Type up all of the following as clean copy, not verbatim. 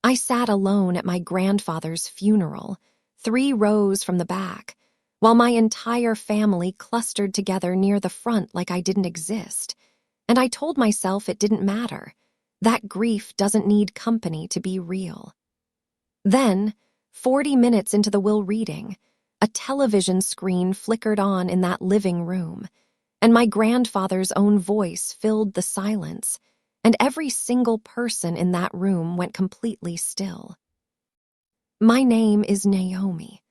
I sat alone at my grandfather's funeral, 3 rows from the back, while my entire family clustered together near the front like I didn't exist. And I told myself it didn't matter. That grief doesn't need company to be real. Then, 40 minutes into the will reading, a television screen flickered on in that living room, and my grandfather's own voice filled the silence, and every single person in that room went completely still. My name is Naomi.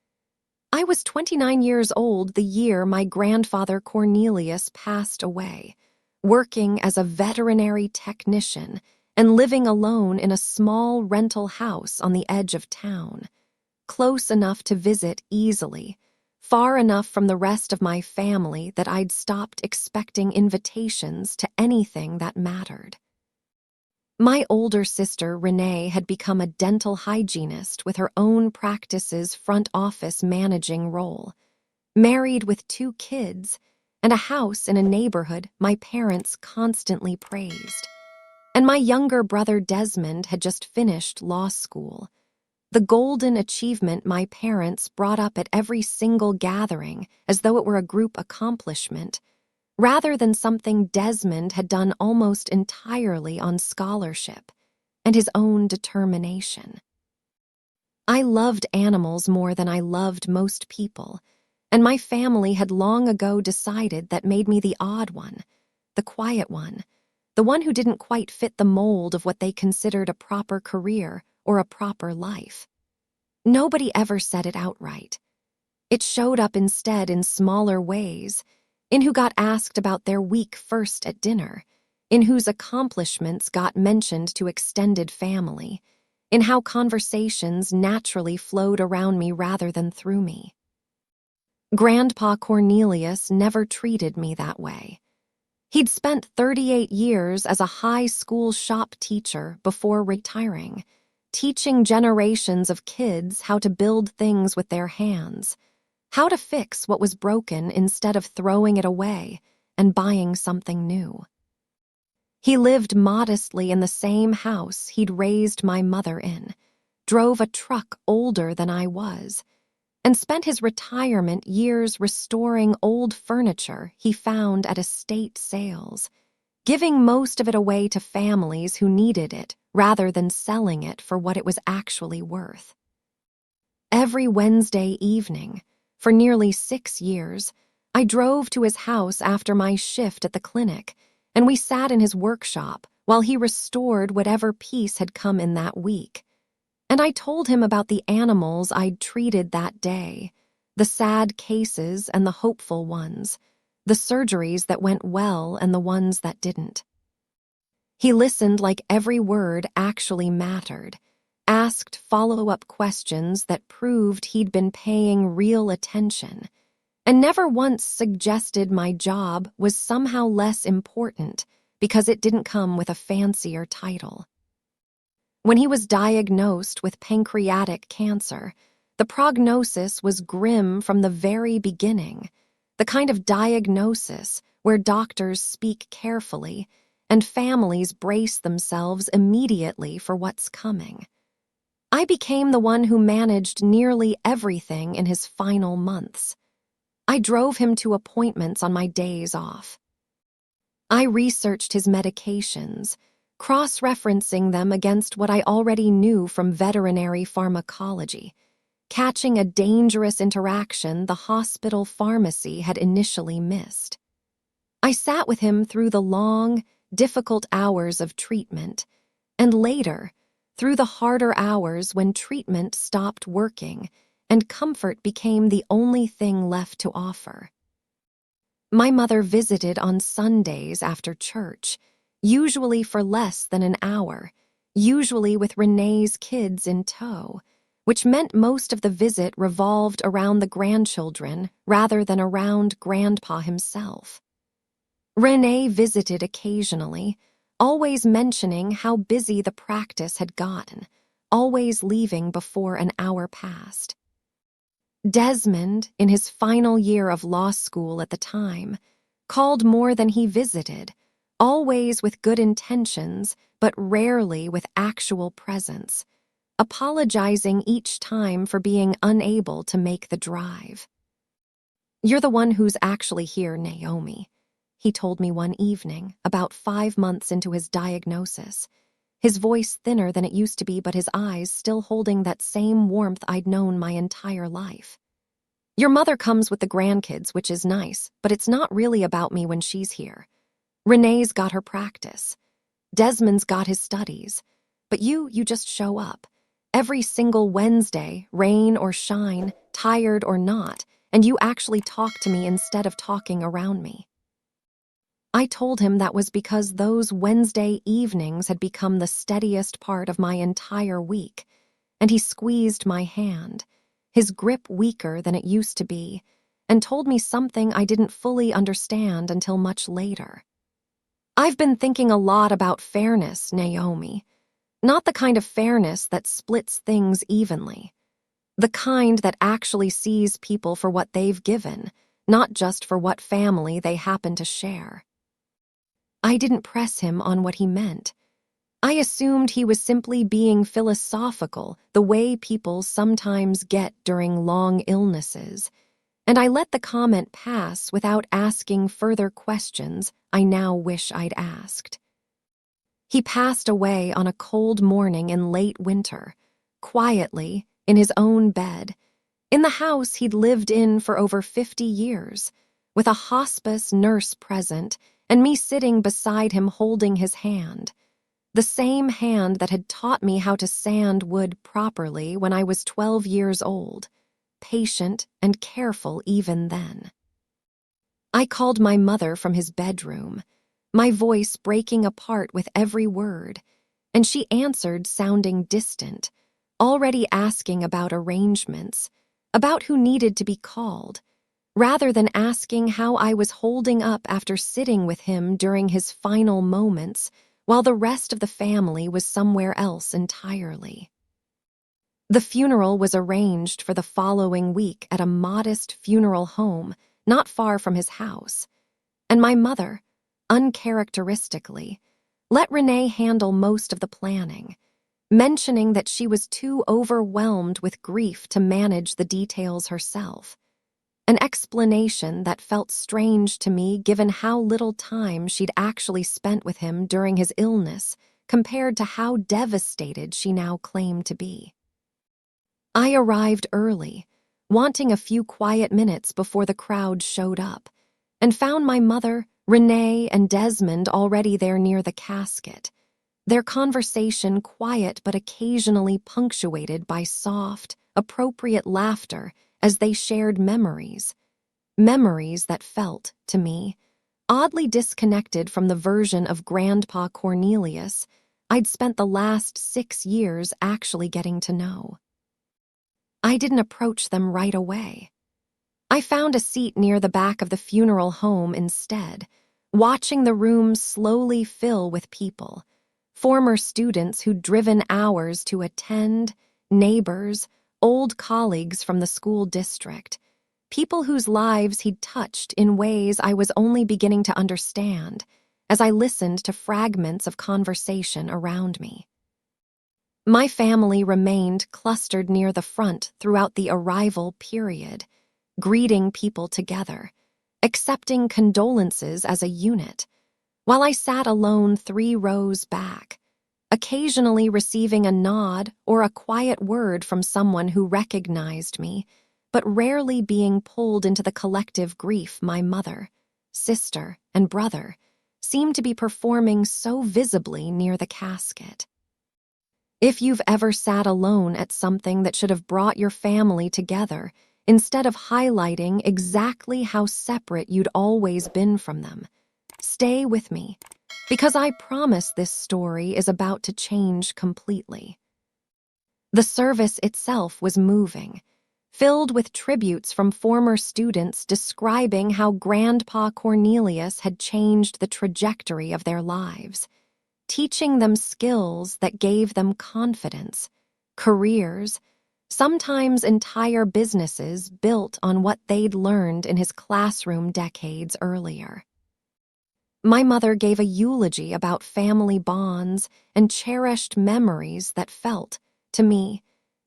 I was 29 years old the year my grandfather Cornelius passed away, working as a veterinary technician and living alone in a small rental house on the edge of town, close enough to visit easily, far enough from the rest of my family that I'd stopped expecting invitations to anything that mattered. My older sister, Renee, had become a dental hygienist with her own practice's front office managing role, married with 2 kids, and a house in a neighborhood my parents constantly praised. And my younger brother Desmond had just finished law school, the golden achievement my parents brought up at every single gathering as though it were a group accomplishment, rather than something Desmond had done almost entirely on scholarship and his own determination. I loved animals more than I loved most people, and my family had long ago decided that made me the odd one, the quiet one, the one who didn't quite fit the mold of what they considered a proper career or a proper life. Nobody ever said it outright. It showed up instead in smaller ways, in who got asked about their week first at dinner, in whose accomplishments got mentioned to extended family, in how conversations naturally flowed around me rather than through me. Grandpa Cornelius never treated me that way. He'd spent 38 years as a high school shop teacher before retiring, teaching generations of kids how to build things with their hands, how to fix what was broken instead of throwing it away and buying something new. He lived modestly in the same house he'd raised my mother in, drove a truck older than I was, and spent his retirement years restoring old furniture he found at estate sales, giving most of it away to families who needed it rather than selling it for what it was actually worth. Every Wednesday evening, for nearly 6 years, I drove to his house after my shift at the clinic, and we sat in his workshop while he restored whatever piece had come in that week. And I told him about the animals I'd treated that day, the sad cases and the hopeful ones, the surgeries that went well and the ones that didn't. He listened like every word actually mattered, asked follow-up questions that proved he'd been paying real attention, and never once suggested my job was somehow less important because it didn't come with a fancier title. When he was diagnosed with pancreatic cancer, the prognosis was grim from the very beginning, the kind of diagnosis where doctors speak carefully and families brace themselves immediately for what's coming. I became the one who managed nearly everything in his final months. I drove him to appointments on my days off. I researched his medications, cross-referencing them against what I already knew from veterinary pharmacology, catching a dangerous interaction the hospital pharmacy had initially missed. I sat with him through the long, difficult hours of treatment, and later, through the harder hours when treatment stopped working and comfort became the only thing left to offer. My mother visited on Sundays after church, usually for less than an hour, usually with Renee's kids in tow, which meant most of the visit revolved around the grandchildren rather than around Grandpa himself. Renee visited occasionally, always mentioning how busy the practice had gotten, always leaving before an hour passed. Desmond, in his final year of law school at the time, called more than he visited, always with good intentions, but rarely with actual presence, apologizing each time for being unable to make the drive. "You're the one who's actually here, Naomi," he told me one evening, about 5 months into his diagnosis, his voice thinner than it used to be, but his eyes still holding that same warmth I'd known my entire life. "Your mother comes with the grandkids, which is nice, but it's not really about me when she's here. Renee's got her practice. Desmond's got his studies. But you just show up. Every single Wednesday, rain or shine, tired or not, and you actually talk to me instead of talking around me." I told him that was because those Wednesday evenings had become the steadiest part of my entire week, and he squeezed my hand, his grip weaker than it used to be, and told me something I didn't fully understand until much later. "I've been thinking a lot about fairness, Naomi. Not the kind of fairness that splits things evenly. The kind that actually sees people for what they've given, not just for what family they happen to share." I didn't press him on what he meant. I assumed he was simply being philosophical, the way people sometimes get during long illnesses, and I let the comment pass without asking further questions I now wish I'd asked. He passed away on a cold morning in late winter, quietly, in his own bed, in the house he'd lived in for over 50 years, with a hospice nurse present and me sitting beside him holding his hand, the same hand that had taught me how to sand wood properly when I was 12 years old, patient and careful even then. I called my mother from his bedroom, my voice breaking apart with every word, and she answered sounding distant, already asking about arrangements, about who needed to be called, rather than asking how I was holding up after sitting with him during his final moments while the rest of the family was somewhere else entirely. The funeral was arranged for the following week at a modest funeral home not far from his house, and my mother, uncharacteristically, let Renee handle most of the planning, mentioning that she was too overwhelmed with grief to manage the details herself. An explanation that felt strange to me given how little time she'd actually spent with him during his illness compared to how devastated she now claimed to be. I arrived early, wanting a few quiet minutes before the crowd showed up, and found my mother, Renee, and Desmond already there near the casket, their conversation quiet but occasionally punctuated by soft, appropriate laughter as they shared memories that felt, to me, oddly disconnected from the version of Grandpa Cornelius I'd spent the last 6 years actually getting to know. I didn't approach them right away. I found a seat near the back of the funeral home instead, watching the room slowly fill with people, former students who'd driven hours to attend, neighbors, old colleagues from the school district, people whose lives he'd touched in ways I was only beginning to understand as I listened to fragments of conversation around me. My family remained clustered near the front throughout the arrival period, greeting people together, accepting condolences as a unit, while I sat alone 3 rows back, occasionally receiving a nod or a quiet word from someone who recognized me, but rarely being pulled into the collective grief my mother, sister, and brother seemed to be performing so visibly near the casket. If you've ever sat alone at something that should have brought your family together, instead of highlighting exactly how separate you'd always been from them, stay with me, because I promise this story is about to change completely. The service itself was moving, filled with tributes from former students describing how Grandpa Cornelius had changed the trajectory of their lives, teaching them skills that gave them confidence, careers, sometimes entire businesses built on what they'd learned in his classroom decades earlier. My mother gave a eulogy about family bonds and cherished memories that felt, to me,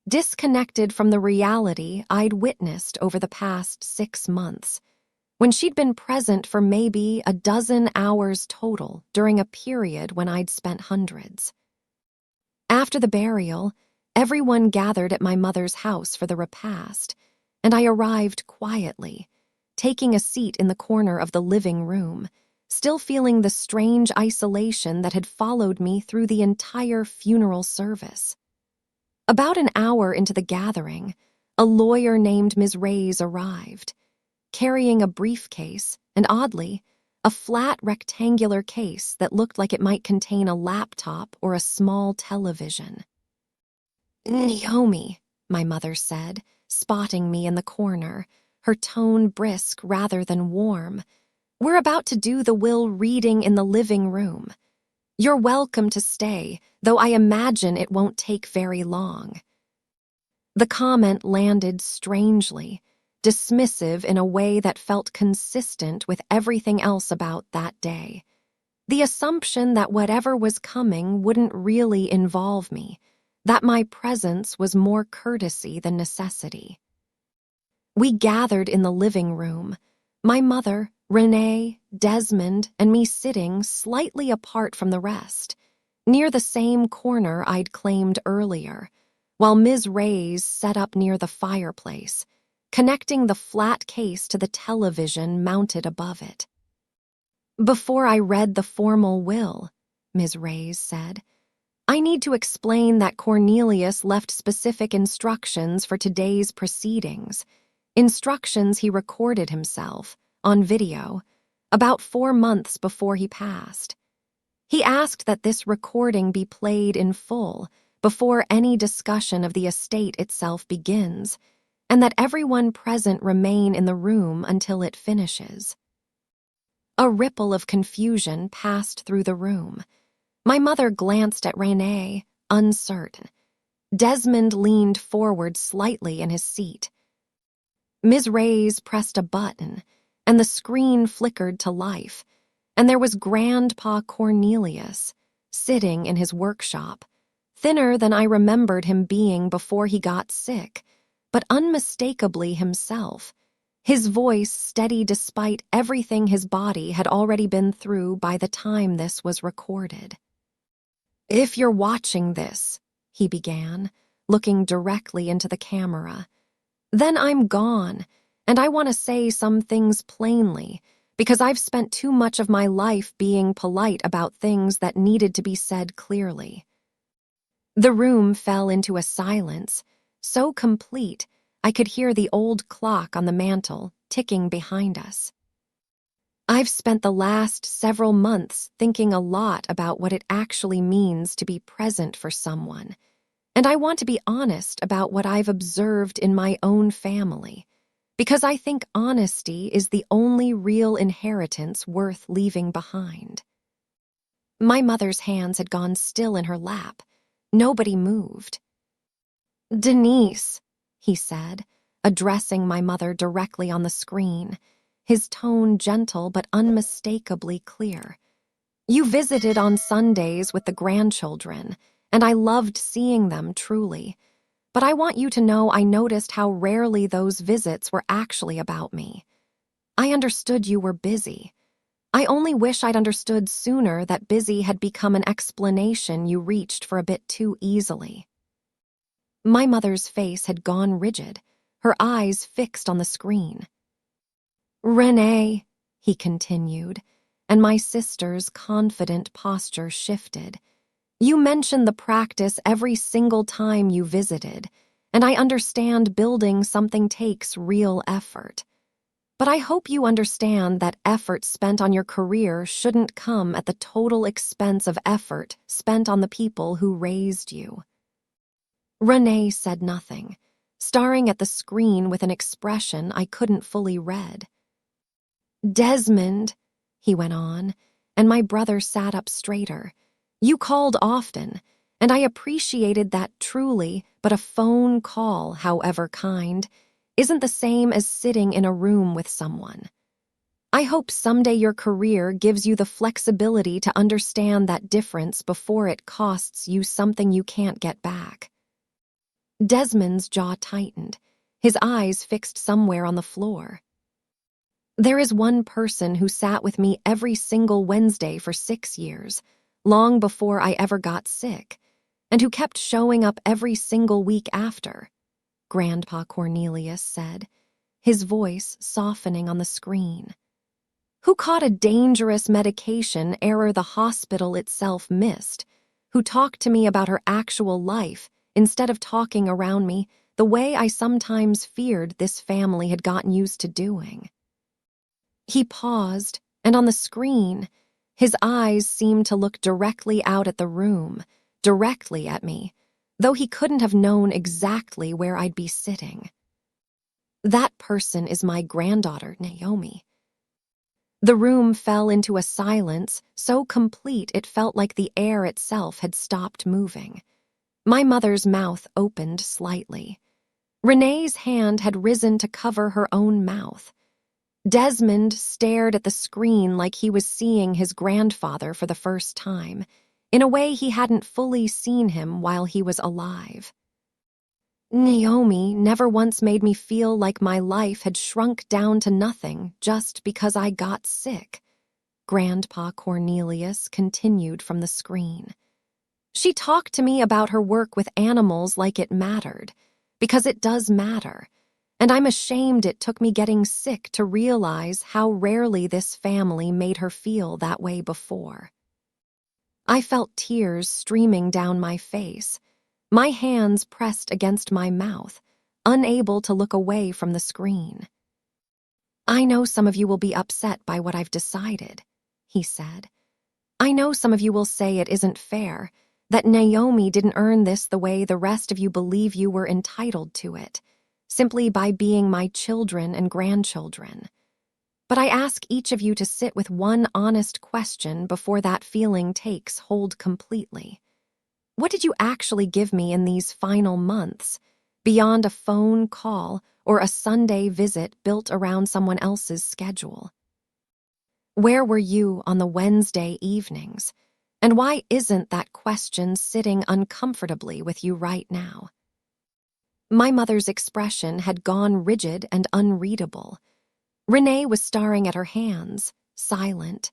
disconnected from the reality I'd witnessed over the past 6 months, when she'd been present for maybe a dozen hours total during a period when I'd spent hundreds. After the burial, everyone gathered at my mother's house for the repast, and I arrived quietly, taking a seat in the corner of the living room, still feeling the strange isolation that had followed me through the entire funeral service. About an hour into the gathering, a lawyer named Ms. Reyes arrived, carrying a briefcase and, oddly, a flat rectangular case that looked like it might contain a laptop or a small television. "Naomi," my mother said, spotting me in the corner, her tone brisk rather than warm. "We're about to do the will reading in the living room. You're welcome to stay, though I imagine it won't take very long." The comment landed strangely, dismissive in a way that felt consistent with everything else about that day. The assumption that whatever was coming wouldn't really involve me, that my presence was more courtesy than necessity. We gathered in the living room, my mother, Renee, Desmond, and me sitting slightly apart from the rest, near the same corner I'd claimed earlier, while Ms. Reyes set up near the fireplace, connecting the flat case to the television mounted above it. "Before I read the formal will," Ms. Reyes said, "I need to explain that Cornelius left specific instructions for today's proceedings, instructions he recorded himself, on video, about 4 months before he passed. He asked that this recording be played in full before any discussion of the estate itself begins, and that everyone present remain in the room until it finishes." A ripple of confusion passed through the room. My mother glanced at Renee, uncertain. Desmond leaned forward slightly in his seat. Ms. Reyes pressed a button, and the screen flickered to life, and there was Grandpa Cornelius, sitting in his workshop, thinner than I remembered him being before he got sick, but unmistakably himself, his voice steady despite everything his body had already been through by the time this was recorded. "If you're watching this," he began, looking directly into the camera, "then I'm gone, and I want to say some things plainly, because I've spent too much of my life being polite about things that needed to be said clearly." The room fell into a silence, so complete I could hear the old clock on the mantel ticking behind us. I've spent the last several months thinking a lot about what it actually means to be present for someone, and I want to be honest about what I've observed in my own family, because I think honesty is the only real inheritance worth leaving behind. My mother's hands had gone still in her lap. Nobody moved. "Denise," he said, addressing my mother directly on the screen, his tone gentle but unmistakably clear. "You visited on Sundays with the grandchildren, and I loved seeing them truly. But I want you to know I noticed how rarely those visits were actually about me. I understood you were busy. I only wish I'd understood sooner that busy had become an explanation you reached for a bit too easily." My mother's face had gone rigid, her eyes fixed on the screen. "Renee," he continued, and my sister's confident posture shifted. "You mentioned the practice every single time you visited, and I understand building something takes real effort. But I hope you understand that effort spent on your career shouldn't come at the total expense of effort spent on the people who raised you." Renee said nothing, staring at the screen with an expression I couldn't fully read. "Desmond," he went on, and my brother sat up straighter, "you called often, and I appreciated that truly, but a phone call, however kind, isn't the same as sitting in a room with someone. I hope someday your career gives you the flexibility to understand that difference before it costs you something you can't get back." Desmond's jaw tightened, his eyes fixed somewhere on the floor. There is one person who sat with me every single Wednesday for 6 years, long before I ever got sick, and who kept showing up every single week after, Grandpa Cornelius said, his voice softening on the screen. Who caught a dangerous medication error the hospital itself missed, who talked to me about her actual life instead of talking around me the way I sometimes feared this family had gotten used to doing. He paused, and on the screen, his eyes seemed to look directly out at the room, directly at me, though he couldn't have known exactly where I'd be sitting. That person is my granddaughter, Naomi. The room fell into a silence so complete it felt like the air itself had stopped moving. My mother's mouth opened slightly. Renee's hand had risen to cover her own mouth. Desmond stared at the screen like he was seeing his grandfather for the first time, in a way he hadn't fully seen him while he was alive. Naomi never once made me feel like my life had shrunk down to nothing just because I got sick, Grandpa Cornelius continued from the screen. She talked to me about her work with animals like it mattered, because it does matter, and I'm ashamed it took me getting sick to realize how rarely this family made her feel that way before. I felt tears streaming down my face, my hands pressed against my mouth, unable to look away from the screen. I know some of you will be upset by what I've decided, he said. I know some of you will say it isn't fair, that Naomi didn't earn this the way the rest of you believe you were entitled to it, simply by being my children and grandchildren. But I ask each of you to sit with one honest question before that feeling takes hold completely. What did you actually give me in these final months, beyond a phone call or a Sunday visit built around someone else's schedule? Where were you on the Wednesday evenings? And why isn't that question sitting uncomfortably with you right now? My mother's expression had gone rigid and unreadable. Renee was staring at her hands, silent.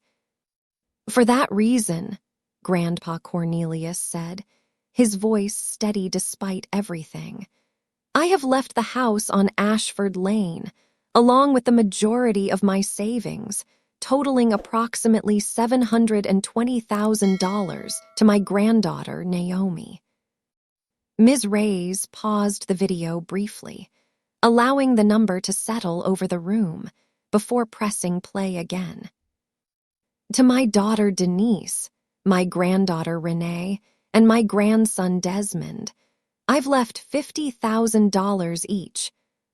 For that reason, Grandpa Cornelius said, his voice steady despite everything, I have left the house on Ashford Lane, along with the majority of my savings, totaling approximately $720,000 to my granddaughter, Naomi. Ms. Reyes paused the video briefly, allowing the number to settle over the room before pressing play again. To my daughter Denise, my granddaughter Renee, and my grandson Desmond, I've left $50,000 each,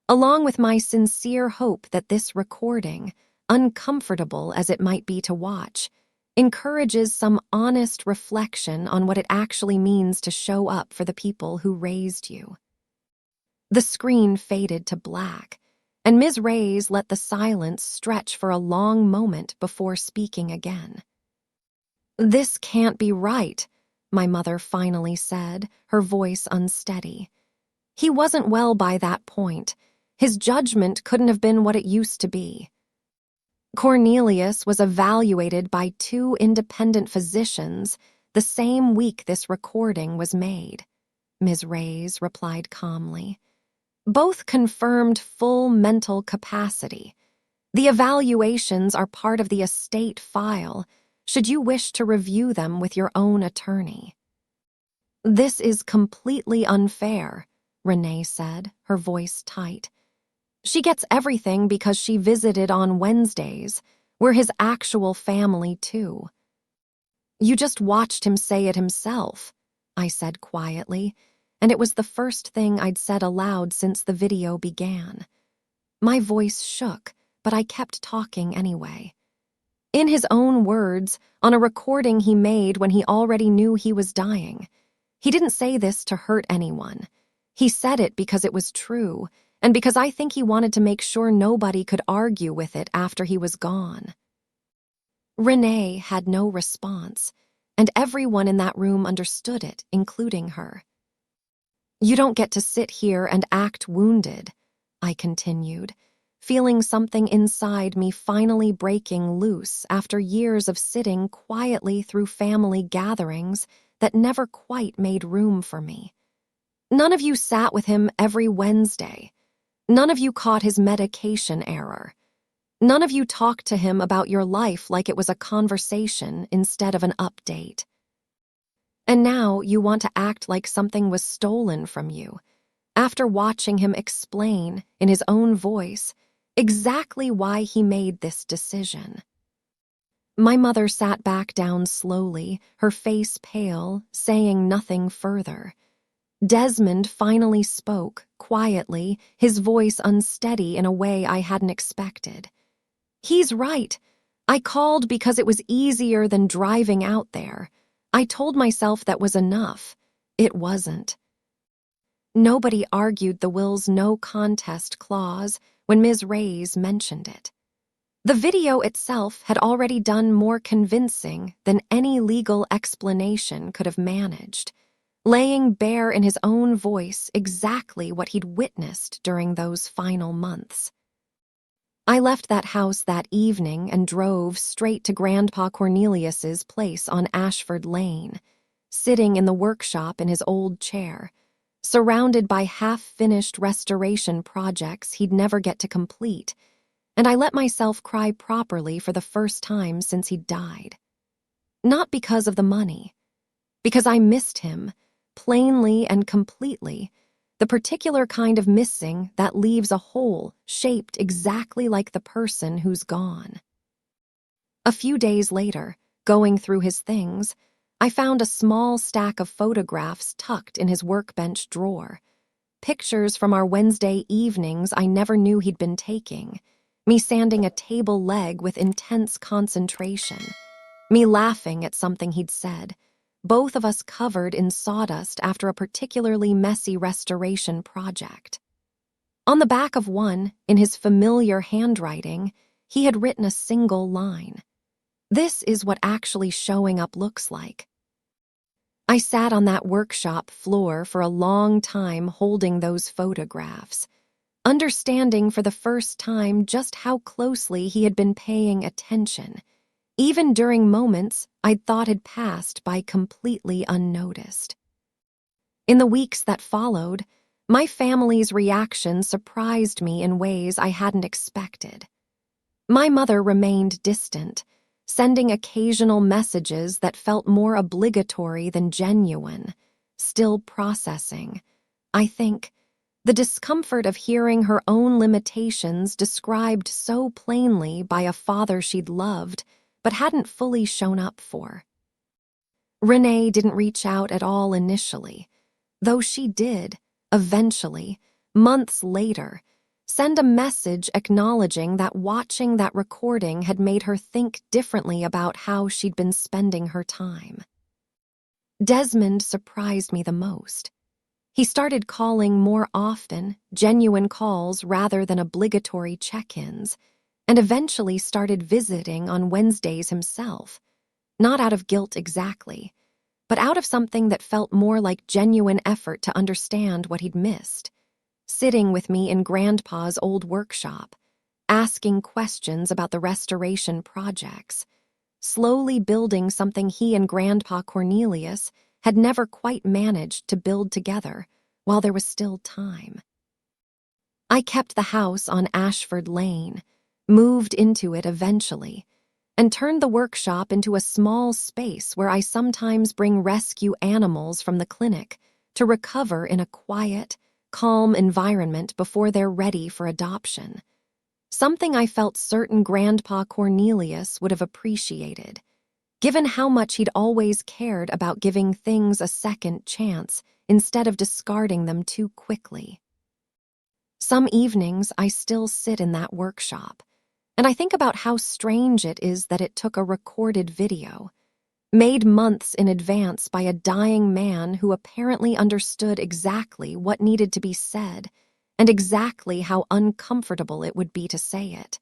along with my sincere hope that this recording, uncomfortable as it might be to watch, encourages some honest reflection on what it actually means to show up for the people who raised you. The screen faded to black, and Ms. Reyes let the silence stretch for a long moment before speaking again. This can't be right, my mother finally said, her voice unsteady. He wasn't well by that point. His judgment couldn't have been what it used to be. Cornelius was evaluated by 2 independent physicians the same week this recording was made, Ms. Reyes replied calmly. Both confirmed full mental capacity. The evaluations are part of the estate file, should you wish to review them with your own attorney. This is completely unfair, Renee said, her voice tight. She gets everything because she visited on Wednesdays. We're his actual family, too. You just watched him say it himself, I said quietly, and it was the first thing I'd said aloud since the video began. My voice shook, but I kept talking anyway. In his own words, on a recording he made when he already knew he was dying. He didn't say this to hurt anyone. He said it because it was true, and because I think he wanted to make sure nobody could argue with it after he was gone. Renee had no response, and everyone in that room understood it, including her. You don't get to sit here and act wounded, I continued, feeling something inside me finally breaking loose after years of sitting quietly through family gatherings that never quite made room for me. None of you sat with him every Wednesday. None of you caught his medication error. None of you talked to him about your life like it was a conversation instead of an update. And now you want to act like something was stolen from you, after watching him explain, in his own voice, exactly why he made this decision. My mother sat back down slowly, her face pale, saying nothing further. Desmond finally spoke, quietly, his voice unsteady in a way I hadn't expected. He's right. I called because it was easier than driving out there. I told myself that was enough. It wasn't. Nobody argued the will's no contest clause when Ms. Reyes mentioned it. The video itself had already done more convincing than any legal explanation could have managed, laying bare in his own voice exactly what he'd witnessed during those final months. I left that house that evening and drove straight to Grandpa Cornelius's place on Ashford Lane, sitting in the workshop in his old chair, surrounded by half-finished restoration projects he'd never get to complete, and I let myself cry properly for the first time since he'd died. Not because of the money, because I missed him, plainly and completely, the particular kind of missing that leaves a hole shaped exactly like the person who's gone. A few days later, going through his things, I found a small stack of photographs tucked in his workbench drawer. Pictures from our Wednesday evenings I never knew he'd been taking. Me sanding a table leg with intense concentration. Me laughing at something he'd said. Both of us covered in sawdust after a particularly messy restoration project. On the back of one, in his familiar handwriting, he had written a single line. "This is what actually showing up looks like." I sat on that workshop floor for a long time holding those photographs, understanding for the first time just how closely he had been paying attention, even during moments I'd thought had passed by completely unnoticed. In the weeks that followed, my family's reaction surprised me in ways I hadn't expected. My mother remained distant, sending occasional messages that felt more obligatory than genuine, still processing, I think, the discomfort of hearing her own limitations described so plainly by a father she'd loved but hadn't fully shown up for. Renee didn't reach out at all initially, though she did, eventually, months later, send a message acknowledging that watching that recording had made her think differently about how she'd been spending her time. Desmond surprised me the most. He started calling more often, genuine calls rather than obligatory check-ins, and eventually started visiting on Wednesdays himself, not out of guilt exactly, but out of something that felt more like genuine effort to understand what he'd missed. Sitting with me in Grandpa's old workshop, asking questions about the restoration projects, slowly building something he and Grandpa Cornelius had never quite managed to build together while there was still time. I kept the house on Ashford Lane, moved into it eventually, and turned the workshop into a small space where I sometimes bring rescue animals from the clinic to recover in a quiet, calm environment before they're ready for adoption. Something I felt certain Grandpa Cornelius would have appreciated, given how much he'd always cared about giving things a second chance instead of discarding them too quickly. Some evenings I still sit in that workshop, and I think about how strange it is that it took a recorded video, made months in advance by a dying man who apparently understood exactly what needed to be said and exactly how uncomfortable it would be to say it,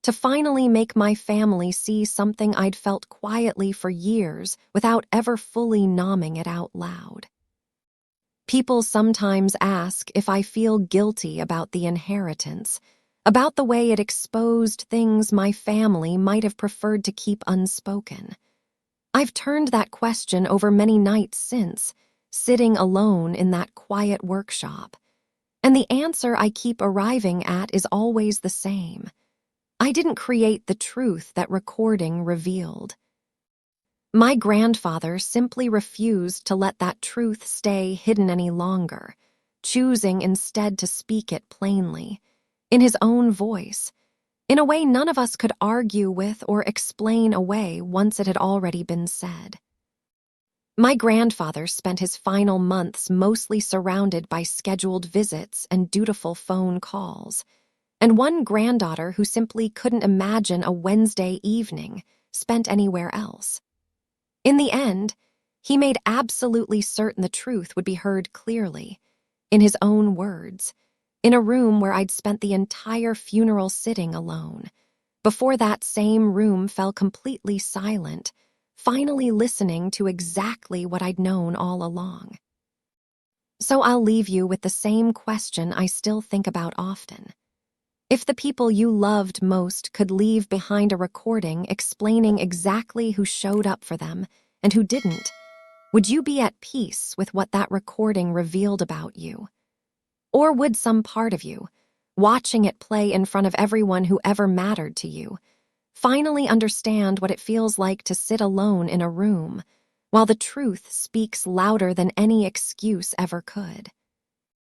to finally make my family see something I'd felt quietly for years without ever fully nomming it out loud. People sometimes ask if I feel guilty about the inheritance, about the way it exposed things my family might have preferred to keep unspoken. I've turned that question over many nights since, sitting alone in that quiet workshop. And the answer I keep arriving at is always the same. I didn't create the truth that recording revealed. My grandfather simply refused to let that truth stay hidden any longer, choosing instead to speak it plainly, in his own voice, in a way none of us could argue with or explain away once it had already been said. My grandfather spent his final months mostly surrounded by scheduled visits and dutiful phone calls, and one granddaughter who simply couldn't imagine a Wednesday evening spent anywhere else. In the end, he made absolutely certain the truth would be heard clearly, in his own words, in a room where I'd spent the entire funeral sitting alone, before that same room fell completely silent, finally listening to exactly what I'd known all along. So I'll leave you with the same question I still think about often. If the people you loved most could leave behind a recording explaining exactly who showed up for them and who didn't, would you be at peace with what that recording revealed about you? Or would some part of you, watching it play in front of everyone who ever mattered to you, finally understand what it feels like to sit alone in a room while the truth speaks louder than any excuse ever could?